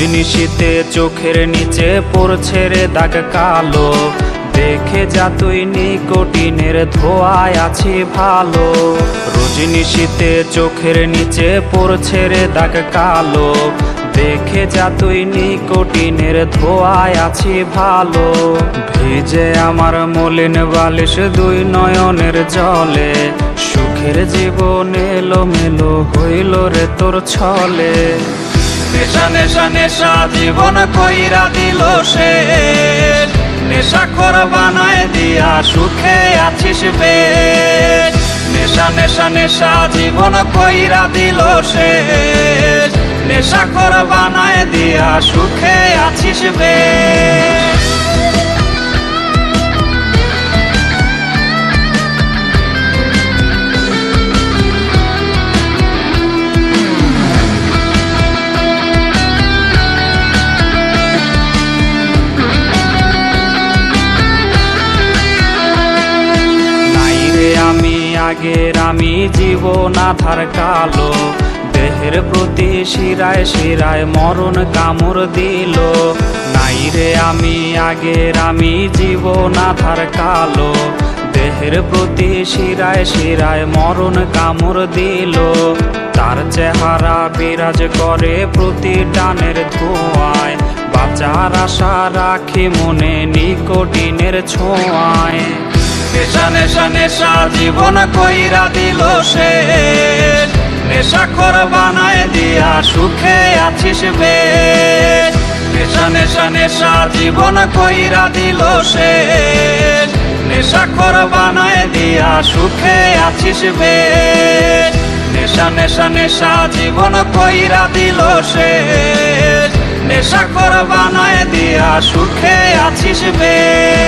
রজনীশীতে চোখের নিচে পড়ছে রে দাগ কালো, দেখে যা তুই নিকোটিনের ধোঁয়ায় আছি ভালো। রজনীশীতে চোখের নিচে পড়ছে রে দাগ কালো, দেখে যা তুই নিকোটিনের ধোঁয়ায় আছি ভালো। ভিজে আমার মলিন বালিশ দুই নয়নের জলে, সুখের জীবন এলোমেলো হইল রে তোর ছলে। নেশা নেশা নেশা জীবন কইরা দিল শেষ, নেশাখোর বানায় দিয়া সুখে আছিস বেশ। নেশা নেশা নেশা জীবন কইরা দিল শেষ, নেশাখোর বানায় দিয়া সুখে আছিস বেশ। আগের আমি জীবন আধার কালো, দেহের প্রতি শিরায় শিরায় মরণ কামড় দিল। নাই রে আমি আগের আমি জীবন আধার কালো, দেহের প্রতি শিরায় শিরায় মরণ কামড় দিল। তার চেহারা বিরাজ করে প্রতি টানের ধোঁয়ায়, বাঁচার আশা রাখি মনে নিকোটিনের ছোঁয়ায়। নেশা নেশা নেশা জীবন কইরা দিল শেষ, নেশাখোর বানায় দিয়া সুখে আছিস বেশ। নেশা নেশা নেশা জীবন কইরা দিল শেষ, নেশাখোর বানায় দিয়া সুখে আছিস বেশ। নেশা নেশা নেশা জীবন কইরা দিল শেষ, নেশাখোর বানায় দিয়া সুখে আছিস বেশ।